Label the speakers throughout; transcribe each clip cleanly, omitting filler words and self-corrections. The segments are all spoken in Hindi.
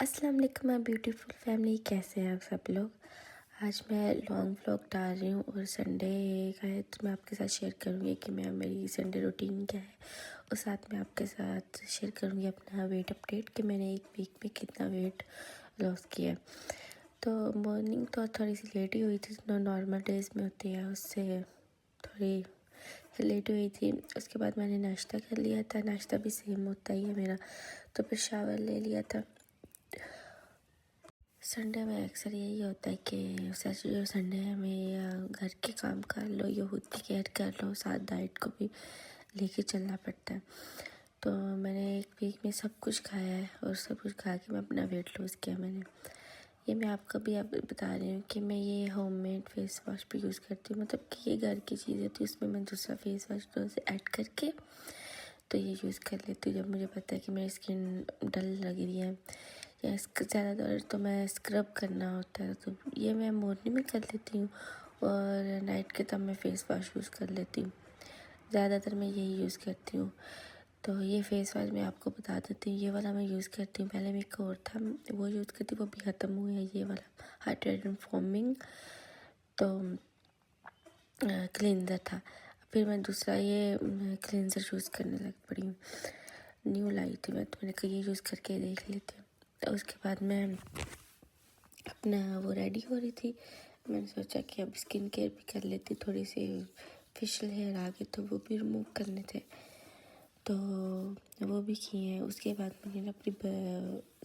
Speaker 1: अस्सलाम वालेकुम माय ब्यूटीफुल फैमिली, कैसे हैं आप सब लोग। आज मैं लॉन्ग व्लॉग डाल रही हूँ और संडे का है तो मैं आपके साथ शेयर करूँगी कि मेरी संडे रूटीन क्या है और साथ में आपके साथ शेयर करूँगी अपना वेट अपडेट कि मैंने एक वीक में कितना वेट लॉस किया है। तो मॉर्निंग तो थोड़ी सी लेट ही हुई थी, जो नॉर्मल डेज में होती है उससे थोड़ी लेट हुई थी। उसके बाद मैंने नाश्ता कर लिया था, नाश्ता भी सेम होता ही है मेरा। तो फिर शावर ले लिया था। संडे में अक्सर यही होता है कि सैटरडे और संडे में घर के काम कर लो या खुद की केयर कर लो, साथ डाइट को भी लेके चलना पड़ता है। तो मैंने एक वीक में सब कुछ खाया है और सब कुछ खा के मैं अपना वेट लॉस किया मैंने। ये मैं आपको भी बता रही हूँ कि मैं ये होममेड फेस वॉश भी यूज़ करती हूँ, मतलब कि ये घर की चीज़ है तो इसमें मैं दूसरा फेस वॉश तो से ऐड करके तो ये यूज़ कर लेती हूँ जब मुझे पता है कि मेरी स्किन डल लग रही है या इसका ज़्यादातर तो मैं स्क्रब करना होता है। तो ये मैं मॉर्निंग में कर लेती हूँ और नाइट के तब मैं फ़ेस वॉश यूज़ कर लेती हूँ। ज़्यादातर मैं यही यूज़ करती हूँ। तो ये फ़ेस वॉश मैं आपको बता देती हूँ, ये वाला मैं यूज़ करती हूँ। पहले में एक और था वो यूज़ करती, वो भी ख़त्म हुआ है ये वाला हाइड्रेट एंड फोमिंग तो क्लींजर था। फिर मैं दूसरा ये क्लींजर यूज़ करने लग पड़ी हूँ, न्यू लाई थी मैं तो मैंने कहा ये यूज़ करके देख लेती हूँ। तो उसके बाद मैं अपना वो रेडी हो रही थी, मैंने सोचा कि अब स्किन केयर भी कर लेती, थोड़ी सी फेशियल हेयर आ गए तो वो भी रिमूव करने थे तो वो भी किए हैं। उसके बाद मैंने ना अपनी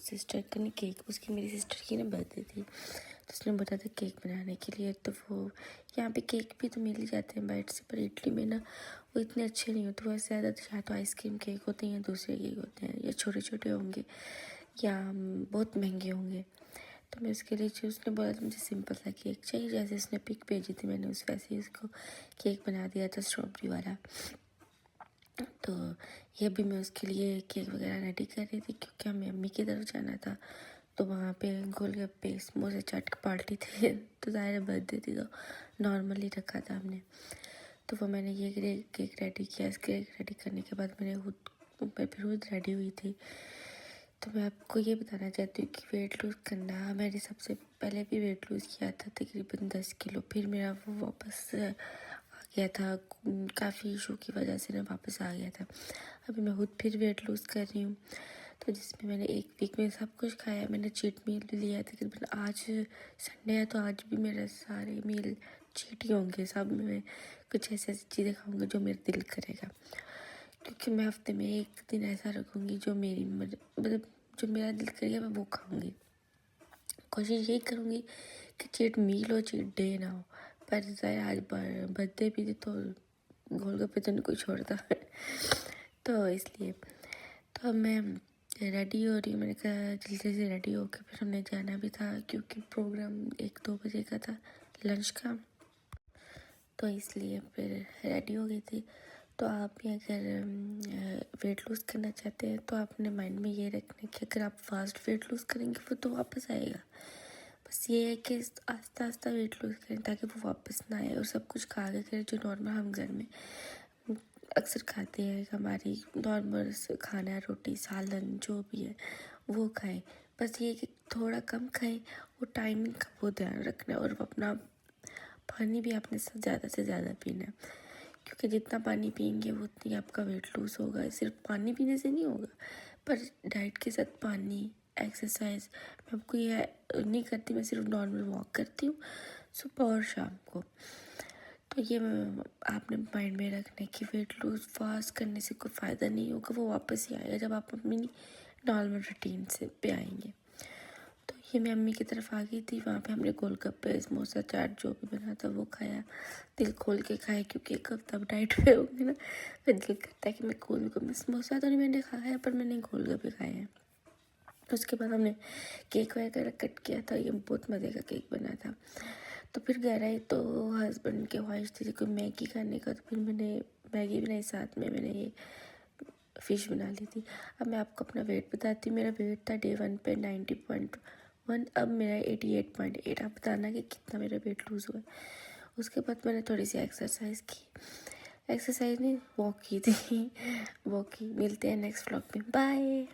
Speaker 1: सिस्टर का ना केक, उसकी मेरी सिस्टर की ना बर्थडे थी तो उसने बोला था केक बनाने के लिए। तो वो यहाँ पे केक भी तो मिल ही जाते हैं बाइट से, पर इटली में ना वो इतने अच्छे नहीं होते। वो ज़्यादा या तो आइसक्रीम केक होते हैं या दूसरे केक होते हैं, या छोटे छोटे होंगे या बहुत महंगे होंगे। तो मैं उसके लिए उसने बोला था मुझे सिंपल सा केक चाहिए, जैसे उसने पिक भेजी थी मैंने उस वैसे ही उसको केक बना दिया था स्ट्रॉबेरी वाला। तो ये भी मैं उसके लिए केक वगैरह रेडी कर रही थी क्योंकि हमें अम्मी की तरफ जाना था। तो वहाँ पे गोलगप्पे समोसे चाट की पार्टी थे तो ज़ाहिर बर्थडे थी तो नॉर्मली रखा था हमने। तो वो मैंने ये केक रेडी किया। इस केक रेडी करने के बाद मैं फिर खुद रेडी हुई थी। तो मैं आपको ये बताना चाहती हूँ कि वेट लूज़ करना, मैंने सबसे पहले भी वेट लूज़ किया था तकरीबन 10 किलो, फिर मेरा वो वापस आ गया था, काफ़ी इशू की वजह से ना वापस आ गया था। अभी मैं खुद फिर वेट लूज़ कर रही हूँ तो जिसमें मैंने एक वीक में सब कुछ खाया। मैंने चीट मील भी लिया था तकरीबन, आज संडे है तो आज भी मेरे सारे मील चीट ही होंगे। सब में मैं कुछ ऐसी ऐसी चीज़ें खाऊंगी जो मेरा दिल करेगा, क्योंकि मैं हफ्ते में एक दिन ऐसा रखूँगी जो मेरी मतलब जो मेरा दिल करेगा मैं वो खाऊंगी। कोशिश यही करूँगी कि चीट मील हो चीट डे ना हो। पर ज़ाहिर आज बर्थडे भी थी तो गोलगप्पे तो नहीं कोई छोड़ता तो इसलिए तो अब मैं रेडी हो रही हूँ। मैंने कहा जल्दी से रेडी होकर फिर हमने जाना भी था क्योंकि प्रोग्राम 1-2 बजे का था लंच का, तो इसलिए फिर रेडी हो गई थी। तो आप भी अगर वेट लूज़ करना चाहते हैं तो आपने माइंड में ये रखना कि अगर आप फास्ट वेट लूज़ करेंगे वो तो वापस आएगा। बस ये है कि आस्ता आस्ता वेट लूज़ करें ताकि वो वापस ना आए, और सब कुछ खा के करें जो नॉर्मल हम घर में अक्सर खाते हैं। हमारी नॉर्मल खाना, रोटी, सालन जो भी है वो खाएं। बस ये कि थोड़ा कम खाएं और टाइमिंग का वो ध्यान रखना है, और अपना पानी भी आपने ज़्यादा से ज़्यादा पीना है, क्योंकि जितना पानी पिएंगे वो उतनी आपका वेट लूज़ होगा। सिर्फ पानी पीने से नहीं होगा, पर डाइट के साथ पानी, एक्सरसाइज। मैं आपको ये नहीं करती, मैं सिर्फ नॉर्मल वॉक करती हूँ सुबह और शाम को। तो ये आपने माइंड में रखना है कि वेट लूज़ फास्ट करने से कोई फ़ायदा नहीं होगा, वो वापस ही आएगा जब आप अपनी नॉर्मल रूटीन से पे आएंगे। तो ये मैं अम्मी की तरफ आ गई थी, वहाँ पे हमने गोलगप्पे, समोसा, चाट जो भी बना था वो खाया, दिल खोल के खाया क्योंकि एक हफ्ता अब डाइट पे होंगे ना, फिर दिल करता है कि मैं गोलगप्पे, समोसा तो नहीं मैंने खाया पर मैंने गोलगप्पे खाए हैं। उसके बाद हमने केक वगैरह कट किया था, ये बहुत मज़े का केक बना था। तो फिर घर आई तो हस्बैंड की ख्वाहिश थी कोई मैगी खाने का, तो फिर मैंने मैगी बनाई, साथ में मैंने ये फ़िश बना ली थी। अब मैं आपको अपना वेट बताती हूँ। मेरा वेट था डे 1 पे 90.1, अब मेरा 88.8। आप बताना कि कितना मेरा वेट लूज़ हुआ। उसके बाद मैंने थोड़ी सी एक्सरसाइज की, एक्सरसाइज नहीं वॉक की थी वॉक की। मिलते हैं नेक्स्ट व्लॉग में, बाय।